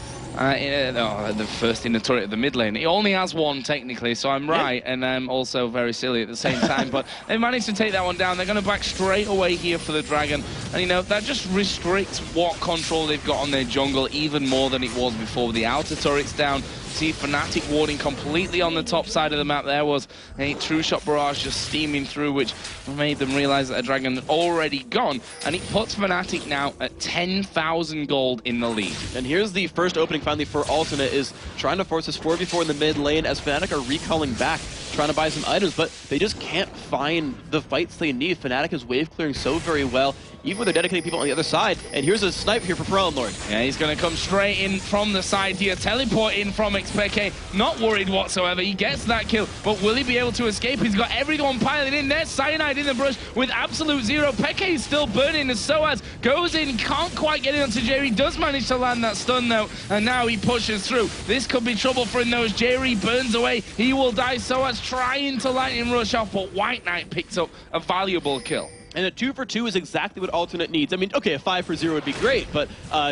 [SPEAKER 2] in the turret of the mid lane. He only has one technically, so I'm right, and I'm also very silly at the same time, but they managed to take that one down. They're going to back straight away here for the Dragon, and you know, that just restricts what control they've got on their jungle even more than it was before. The outer turret's down. See Fnatic warding completely on the top side of the map. There was a True Shot Barrage just steaming through, which made them realize that a Dragon had already gone, and it puts Fnatic now at 10,000 gold in the lead.
[SPEAKER 1] And here's the first opening finally for Alternate, is trying to force this 4v4 in the mid lane as Fnatic are recalling back, trying to buy some items, but they just can't find the fights they need. Fnatic is wave clearing so very well, even when they're dedicating people on the other side. And here's a snipe here for Pearl Lord.
[SPEAKER 2] Yeah, he's going to come straight in from the side here, teleport in from Expeke, not worried whatsoever. He gets that kill, but will he be able to escape? He's got everyone piling in there. Cyanide in the brush with absolute zero. Peke is still burning as Soaz goes in, can't quite get it onto Jerry, does manage to land that stun though, and now he pushes through. This could be trouble for him though, as Jerry burns away. He will die. Soaz trying to lightning rush off, but White Knight picks up a valuable kill.
[SPEAKER 1] And a 2 for 2 is exactly what Alternate needs. I mean, okay, a 5 for 0 would be great, but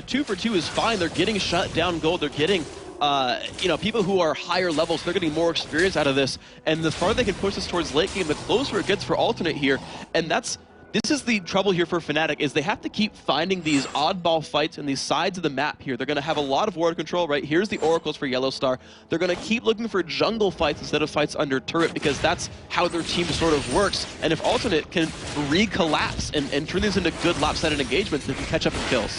[SPEAKER 1] 2 for 2 is fine. They're getting shut down gold. They're getting, you know, people who are higher levels. They're getting more experience out of this. And the farther they can push this towards late game, the closer it gets for Alternate here. And this is the trouble here for Fnatic, is they have to keep finding these oddball fights in these sides of the map here. They're going to have a lot of ward control, right? Here's the Oracles for Yellow Star. They're going to keep looking for jungle fights instead of fights under turret, because that's how their team sort of works. And if Alternate can re-collapse and turn these into good lopsided engagements, they can catch up in kills.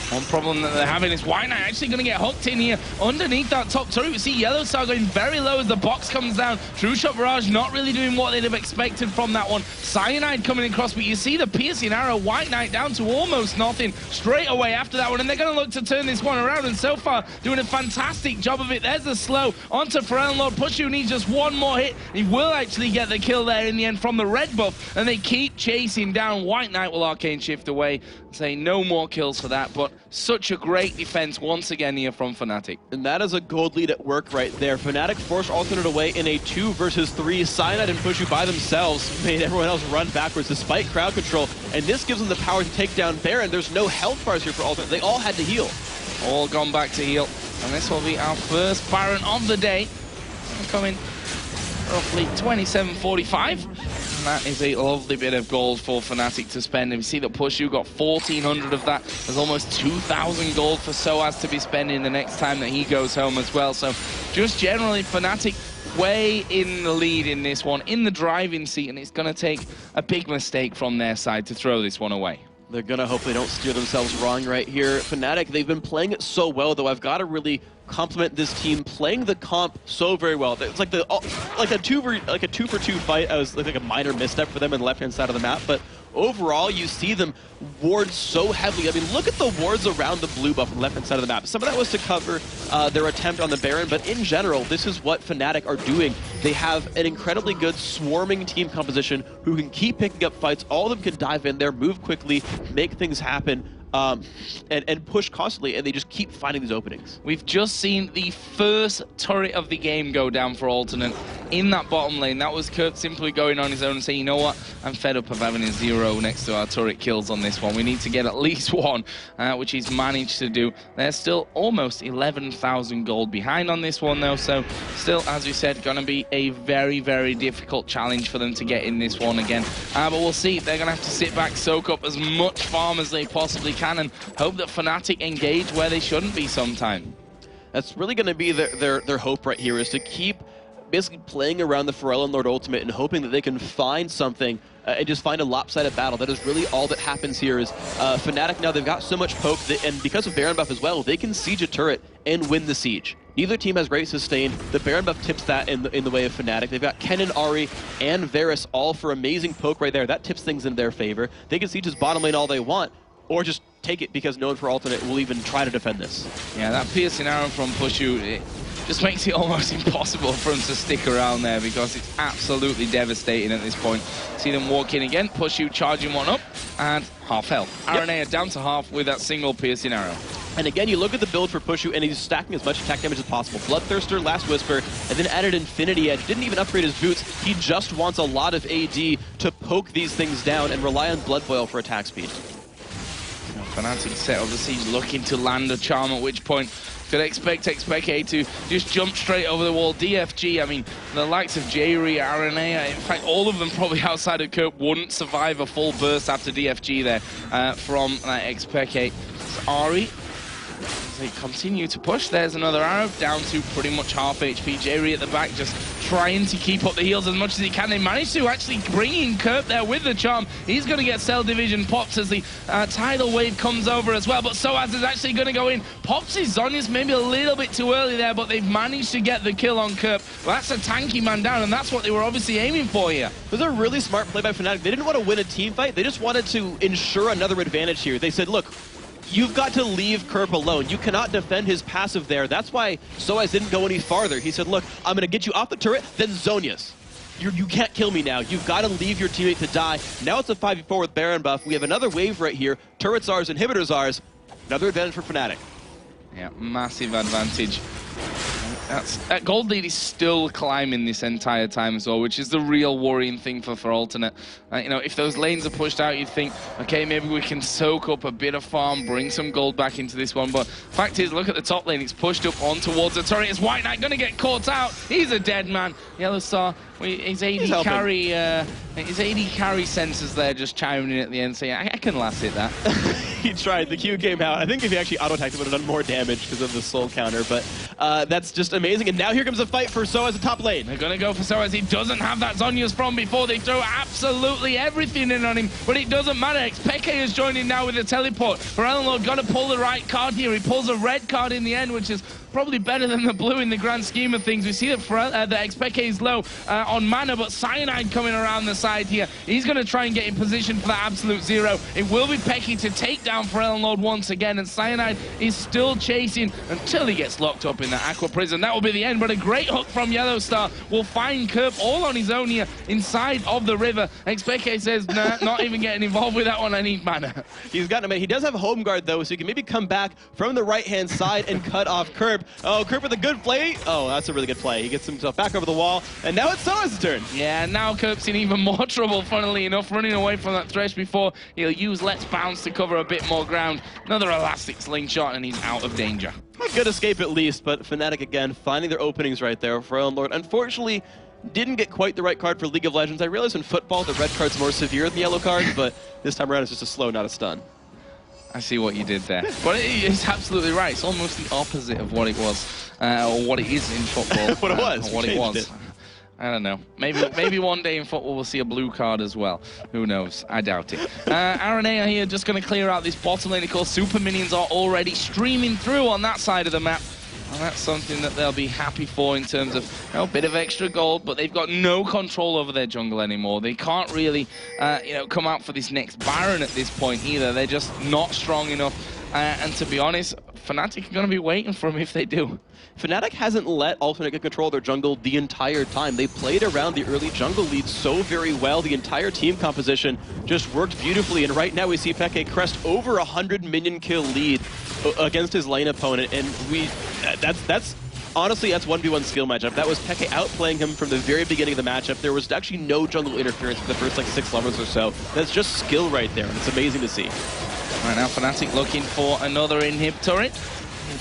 [SPEAKER 2] One problem that they're having is White Knight actually going to get hooked in here underneath that top turret. We see Yellow Star going very low as the box comes down. True Shot Barrage not really doing what they'd have expected from that one. Cyanide coming across, but you see the piercing arrow. White Knight down to almost nothing straight away after that one, and they're going to look to turn this one around, and so far doing a fantastic job of it. There's the slow onto Pharrell Lord. Pushu needs just one more hit. He will actually get the kill there in the end from the red buff, and they keep chasing down. White Knight will arcane shift away, say no more kills for that, but such a great defense once again here from Fnatic.
[SPEAKER 1] And that is a gold lead at work right there. Fnatic forced Alternate away in a 2 versus 3. Cyanide and Pushu by themselves made everyone else run backwards despite crowd control, and this gives them the power to take down Baron. There's no health bars here for Alternate. They all had to heal.
[SPEAKER 2] All gone back to heal, and this will be our first Baron of the day. Coming roughly 27.45. That is a lovely bit of gold for Fnatic to spend. And we see that Pushu got 1,400 of that. There's almost 2,000 gold for Soaz to be spending the next time that he goes home as well. So just generally, Fnatic way in the lead in this one, in the driving seat, and it's going to take a big mistake from their side to throw this one away.
[SPEAKER 1] They're going to hope they don't steer themselves wrong right here. Fnatic, they've been playing it so well, though. I've got to really compliment this team playing the comp so very well. It's like a 2 for 2 fight. It was like a minor misstep for them on the left-hand side of the map, but overall, you see them ward so heavily. I mean, look at the wards around the blue buff on the left-hand side of the map. Some of that was to cover their attempt on the Baron, but in general, this is what Fnatic are doing. They have an incredibly good swarming team composition who can keep picking up fights. All of them can dive in there, move quickly, make things happen. And push constantly, and they just keep finding these openings.
[SPEAKER 2] We've just seen the first turret of the game go down for Alternate in that bottom lane. That was Kurt simply going on his own and saying, you know what, I'm fed up of having a 0 next to our turret kills on this one. We need to get at least 1, which he's managed to do. They're still almost 11,000 gold behind on this one, though, so still, as we said, going to be a very, very difficult challenge for them to get in this one again. But we'll see. They're going to have to sit back, soak up as much farm as they possibly can, and hope that Fnatic engage where they shouldn't be sometime.
[SPEAKER 1] That's really going to be their hope right here, is to keep basically playing around the Pharrell and Lord ultimate and hoping that they can find something and just find a lopsided battle. That is really all that happens here. Is Fnatic now, they've got so much poke, and because of Baron buff as well, they can siege a turret and win the siege. Neither team has great sustain. The Baron buff tips that in the way of Fnatic. They've got Kennen, Ahri, and Varus all for amazing poke right there. That tips things in their favor. They can siege his bottom lane all they want, or just take it because no one for Alternate will even try to defend this.
[SPEAKER 2] Yeah, that piercing arrow from Pushu, it just makes it almost impossible for him to stick around there because it's absolutely devastating at this point. See them walk in again, Pushu charging one up, and half health. Aranea down to half with that single piercing arrow.
[SPEAKER 1] And again, you look at the build for Pushu, and he's stacking as much attack damage as possible. Bloodthirster, Last Whisper, and then added Infinity Edge. Didn't even upgrade his boots. He just wants a lot of AD to poke these things down and rely on Blood Boil for attack speed.
[SPEAKER 2] Fnatic set up the siege, looking to land a charm, at which point could expect A to just jump straight over the wall. DFG, I mean, the likes of Jayri, Aranea, in fact, all of them probably outside of Kurt wouldn't survive a full burst after DFG there from Xpeke. Ahri, they continue to push. There's another arrow down to pretty much half HP. Jayri at the back just trying to keep up the heals as much as he can. They managed to actually bring in Kurt there with the charm. He's going to get Cell Division pops as the tidal wave comes over as well. But Soaz is actually going to go in. Pops his Zhonya's maybe a little bit too early there, but they've managed to get the kill on Kurt. Well, that's a tanky man down, and that's what they were obviously aiming for here.
[SPEAKER 1] It was a really smart play by Fnatic. They didn't want to win a team fight. They just wanted to ensure another advantage here. They said, look, you've got to leave Kerp alone. You cannot defend his passive there. That's why Soaz didn't go any farther. He said, look, I'm going to get you off the turret, then Zhonya's. You can't kill me now. You've got to leave your teammate to die. Now it's a 5v4 with Baron buff. We have another wave right here. Turret's ours, inhibitors ours. Another advantage for Fnatic.
[SPEAKER 2] Yeah, massive advantage. That gold lead is still climbing this entire time as well, which is the real worrying thing for Alternate. You know, if those lanes are pushed out, you'd think, okay, maybe we can soak up a bit of farm, bring some gold back into this one. But fact is, look at the top lane. It's pushed up on towards the turret. It's White Knight going to get caught out. He's a dead man. Yellow Star, his AD carry, his AD carry sensors there just chiming in at the end, saying, I can last it that.
[SPEAKER 1] he tried. The Q came out. I think if he actually auto-attacked, it would have done more damage because of the soul counter, but that's just amazing. And now here comes a fight for So as a top lane.
[SPEAKER 2] They're going to go for So as he doesn't have that Zhonya's from before. They throw absolutely everything in on him, but it doesn't matter. Xpeke is joining now with the teleport. Lord got to pull the right card here. He pulls a red card in the end, which is probably better than the blue in the grand scheme of things. We see that the Xpeke is low on mana, but Cyanide coming around the side here. He's going to try and get in position for that absolute zero. It will be Pecky to take down Lord once again, and Cyanide is still chasing until he gets locked up in the Aqua Prison. That will be the end, but a great hook from Yellowstar will find Kerp all on his own here inside of the river. Xpeke says, nah, not even getting involved with that one. I need mana.
[SPEAKER 1] He's got him. He does have a home guard, though, so he can maybe come back from the right-hand side and cut off Kerp. Oh, Kerp with a good play. Oh, that's a really good play. He gets himself back over the wall, and now it's Soa's turn.
[SPEAKER 2] Yeah, now Kerp's in even more trouble, funnily enough, running away from that Thresh before he'll use Let's Bounce to cover a bit more ground. Another elastic slingshot, and he's out of danger.
[SPEAKER 1] A good escape at least, but Fnatic again finding their openings right there for Lord. Unfortunately, didn't get quite the right card for League of Legends. I realize in football the red card's more severe than the yellow card, but this time around it's just a slow, not a stun.
[SPEAKER 2] I see what you did there. But it's absolutely right. It's almost the opposite of what it was, or what it is in football.
[SPEAKER 1] What it was.
[SPEAKER 2] What it was. I don't know. Maybe one day in football we'll see a blue card as well. Who knows? I doubt it. RNA are here just going to clear out this bottom lane. Of course, super minions are already streaming through on that side of the map. And that's something that they'll be happy for in terms of a bit of extra gold, but they've got no control over their jungle anymore. They can't really come out for this next Baron at this point either. They're just not strong enough. And to be honest, Fnatic are going to be waiting for them if they do.
[SPEAKER 1] Fnatic hasn't let Alternate get control of their jungle the entire time. They played around the early jungle lead so very well. The entire team composition just worked beautifully, and right now we see Peke crest over 100 minion kill lead against his lane opponent, and that's honestly, that's 1v1 skill matchup. That was Peke outplaying him from the very beginning of the matchup. There was actually no jungle interference for the first 6 levels or so. That's just skill right there, and it's amazing to see.
[SPEAKER 2] Right now, Fnatic looking for another inhib turret.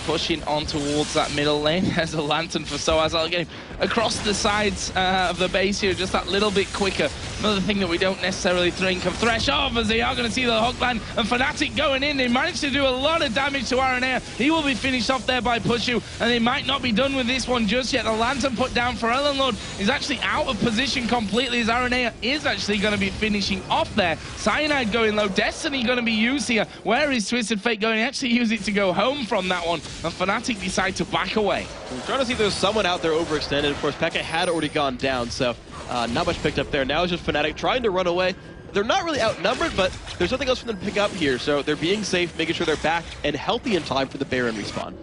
[SPEAKER 2] Pushing on towards that middle lane. There's a lantern for Soaz. I'll get him across the sides of the base here, just that little bit quicker. Another thing that we don't necessarily think of. Thresh off as they are going to see the hook land, and Fnatic going in. They managed to do a lot of damage to Aranea. He will be finished off there by Pushu, and they might not be done with this one just yet. The lantern put down for Lord is actually out of position completely, as Aranea is actually going to be finishing off there. Cyanide going low. Destiny going to be used here. Where is Twisted Fate going? Actually use it to go home from that one. And Fnatic decide to back away.
[SPEAKER 1] I'm trying to see if there's someone out there overextended. Of course, Peke had already gone down, so not much picked up there. Now it's just Fnatic trying to run away. They're not really outnumbered, but there's nothing else for them to pick up here, so they're being safe, making sure they're back and healthy in time for the Baron respawn.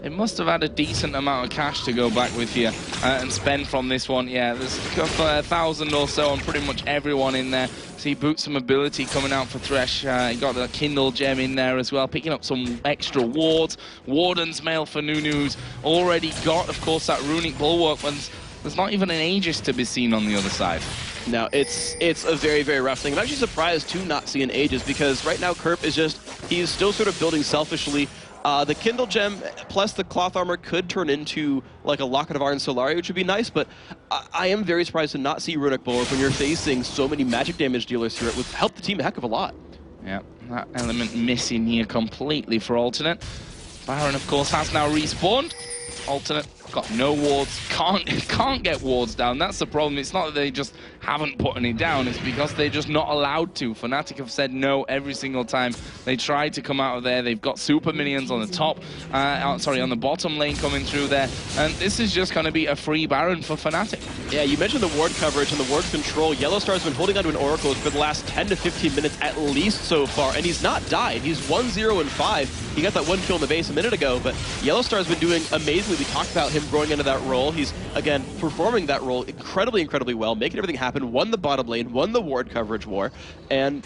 [SPEAKER 2] They must have had a decent amount of cash to go back with here and spend from this one. Yeah, there's 1,000 or so on pretty much everyone in there. See Boots some ability coming out for Thresh. He got the Kindle gem in there as well, picking up some extra wards. Warden's mail for Nunu's already got, of course, that runic bulwark. When there's not even an Aegis to be seen on the other side.
[SPEAKER 1] No, it's a very, very rough thing. I'm actually surprised to not see an Aegis, because right now Kerp is just, he's still sort of building selfishly. The Kindle Gem plus the Cloth Armor could turn into like a Locket of Iron Solari, which would be nice, but I am very surprised to not see Runic Bulwark when you're facing so many magic damage dealers here. It would help the team a heck of a lot.
[SPEAKER 2] Yeah, that element missing here completely for Alternate. Baron, of course, has now respawned. Alternate got no wards, can't get wards down. That's the problem. It's not that they just haven't put any down, it's because they're just not allowed to. Fnatic have said no every single time they tried to come out of there. They've got super minions on the top, on the bottom lane coming through there, and this is just going to be a free Baron for Fnatic.
[SPEAKER 1] Yeah, you mentioned the ward coverage and the ward control. Yellowstar's been holding onto an Oracle for the last 10 to 15 minutes at least so far, and he's not died. He's 1-0-5. He got that one kill in the base a minute ago, but Yellowstar's been doing amazingly. We talked about him growing into that role. He's, again, performing that role incredibly, incredibly well, making everything happen, won the bottom lane, won the ward coverage war, and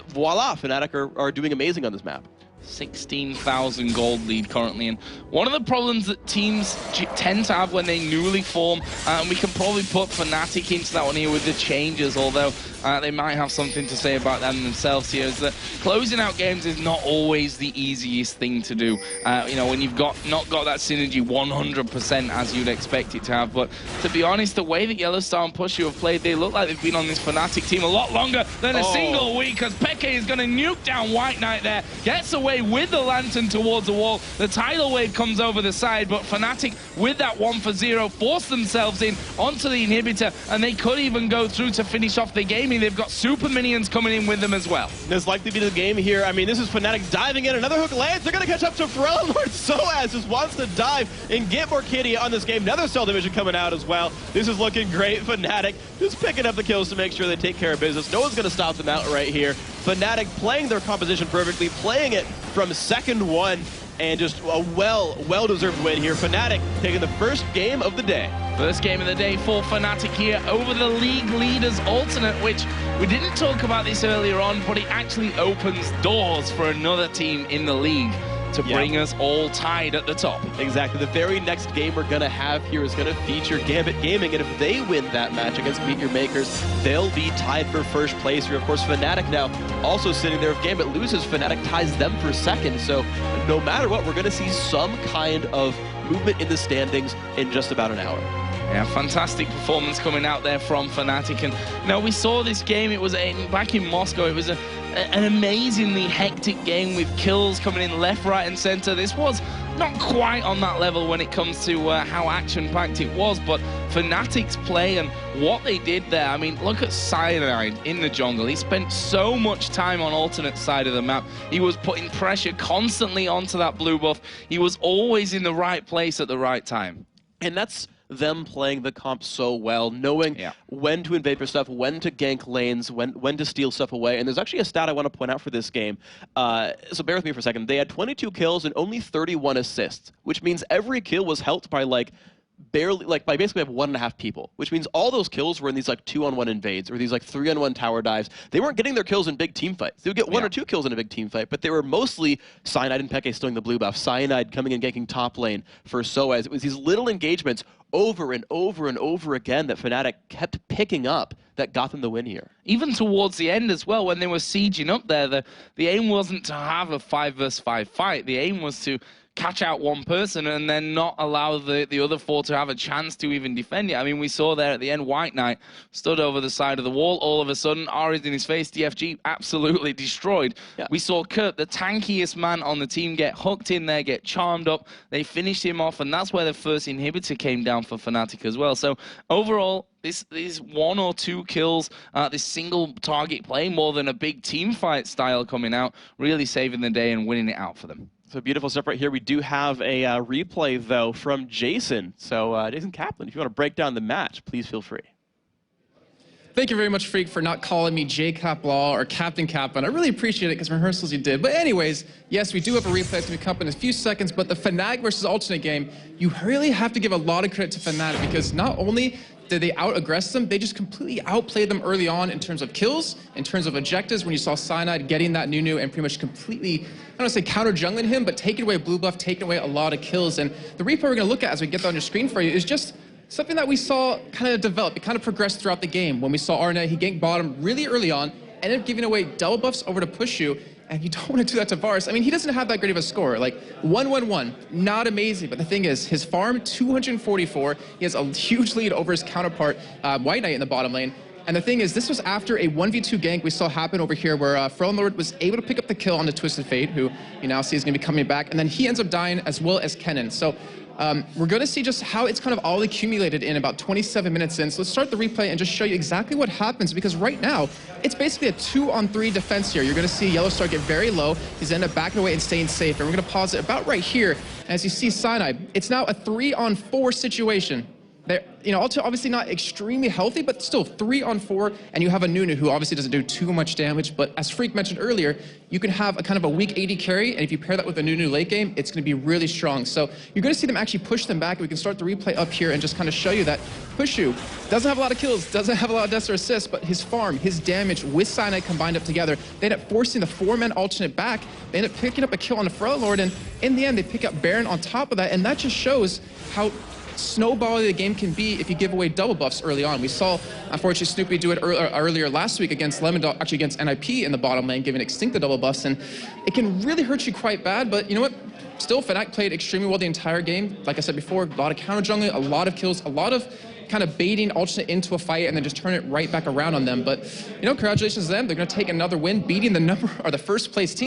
[SPEAKER 1] voila, Fnatic are doing amazing on this map.
[SPEAKER 2] 16,000 gold lead currently, and one of the problems that teams tend to have when they newly form, and we can probably put Fnatic into that one here with the changes, although they might have something to say about them themselves here, is that closing out games is not always the easiest thing to do. You know, when you've not got that synergy 100% as you'd expect it to have. But to be honest, the way that Yellowstar and Pushu have played, they look like they've been on this Fnatic team a lot longer than a single week, as Peke is going to nuke down White Knight there, gets away with the Lantern towards the wall. The tidal wave comes over the side, but Fnatic, with that 1-for-0, force themselves in onto the inhibitor, and they could even go through to finish off the gaming. They've got super minions coming in with them as well.
[SPEAKER 1] This likely to be the game here. I mean, this is Fnatic diving in. Another hook lands. They're going to catch up to Pharrell. Lord Soaz just wants to dive and get more kitty on this game. Another cell division coming out as well. This is looking great. Fnatic just picking up the kills to make sure they take care of business. No one's going to stop them out right here. Fnatic playing their composition perfectly, playing it from second one, and just a well-deserved win here. Fnatic taking the first game of the day.
[SPEAKER 2] First game of the day for Fnatic here over the league leaders alternate, which we didn't talk about this earlier on, but it actually opens doors for another team in the league to bring us all tied at the top.
[SPEAKER 1] Exactly. The very next game we're going to have here is going to feature Gambit Gaming, and if they win that match against Meet Your Makers, they'll be tied for first place here. Of course, Fnatic now also sitting there. If Gambit loses, Fnatic ties them for second, so no matter what, we're going to see some kind of movement in the standings in just about an hour.
[SPEAKER 2] Yeah, fantastic performance coming out there from Fnatic. And you know, we saw this game, it was back in Moscow, it was an amazingly hectic game with kills coming in left, right and center. This was not quite on that level when it comes to how action-packed it was, but Fnatic's play and what they did there, I mean, look at Cyanide in the jungle. He spent so much time on alternate side of the map. He was putting pressure constantly onto that blue buff. He was always in the right place at the right time.
[SPEAKER 1] And that's them playing the comp so well, knowing when to invade for stuff, when to gank lanes, when to steal stuff away. And there's actually a stat I want to point out for this game. So bear with me for a second. They had 22 kills and only 31 assists, which means every kill was helped by by basically 1.5 people, which means all those kills were in these 2-on-1 invades or these 3-on-1 tower dives. They weren't getting their kills in big team fights. They would get 1 or 2 kills in a big team fight, but they were mostly Cyanide and Peke stealing the blue buff, Cyanide coming and ganking top lane for Soaz. It was these little engagements over and over and over again that Fnatic kept picking up that got them the win here.
[SPEAKER 2] Even towards the end as well, when they were sieging up there, the aim wasn't to have a 5 versus 5 fight. The aim was to catch out one person and then not allow the other 4 to have a chance to even defend it. I mean, we saw there at the end, White Knight stood over the side of the wall. All of a sudden, Ari's in his face, DFG absolutely destroyed. Yeah. We saw Kurt, the tankiest man on the team, get hooked in there, get charmed up. They finished him off, and that's where the first inhibitor came down for Fnatic as well. So overall, these 1 or 2 kills, this single target play more than a big team fight style coming out, really saving the day and winning it out for them.
[SPEAKER 1] So beautiful stuff right here. We do have a replay, though, from Jason. So Jason Kaplan, if you want to break down the match, please feel free.
[SPEAKER 3] Thank you very much, Freak, for not calling me J-Cap Law or Captain Kaplan. I really appreciate it because rehearsals you did. But anyways, yes, we do have a replay that's going to come up in a few seconds, but the Fnatic versus alternate game, you really have to give a lot of credit to Fnatic because not only did they out-aggress them, they just completely outplayed them early on in terms of kills, in terms of objectives, when you saw Cyanide getting that Nunu and pretty much completely, I don't want to say counter-jungling him, but taking away blue buff, taking away a lot of kills. And the replay we're going to look at as we get that on your screen for you is just something that we saw kind of develop. It kind of progressed throughout the game. When we saw Arnett, he ganked bottom really early on, ended up giving away double buffs over to Pushu, and you don't want to do that to Varus. I mean, he doesn't have that great of a score. Like, 1-1-1, not amazing. But the thing is, his farm, 244. He has a huge lead over his counterpart, White Knight in the bottom lane. And the thing is, this was after a 1v2 gank we saw happen over here where Frelnord was able to pick up the kill on the Twisted Fate, who you now see is going to be coming back. And then he ends up dying as well as Kennen. So we're going to see just how it's kind of all accumulated in about 27 minutes in. So let's start the replay and just show you exactly what happens, because right now, it's basically a 2-on-3 defense here. You're going to see Yellowstar get very low. He's going to end up backing away and staying safe. And we're going to pause it about right here. As you see Cyanide, it's now a 3-on-4 situation. They're, you know, obviously not extremely healthy, but still 3-on-4, and you have a Nunu who obviously doesn't do too much damage, but as Freak mentioned earlier, you can have a kind of a weak AD carry, and if you pair that with a Nunu late game, it's going to be really strong. So you're going to see them actually push them back, and we can start the replay up here and just kind of show you that Pushu doesn't have a lot of kills, doesn't have a lot of deaths or assists, but his farm, his damage with Cyanide combined up together, they end up forcing the 4-man alternate back, they end up picking up a kill on the Frelnord, and in the end, they pick up Baron on top of that, and that just shows how snowbally the game can be if you give away double buffs early on. We saw, unfortunately, Snoopy do it earlier last week against Lemon, actually against NIP in the bottom lane, giving Extinct the double buffs, and it can really hurt you quite bad, but you know what? Still, Fnatic played extremely well the entire game. Like I said before, a lot of counter jungling, a lot of kills, a lot of kind of baiting alternate into a fight and then just turn it right back around on them. But, you know, congratulations to them. They're going to take another win, beating the first place team.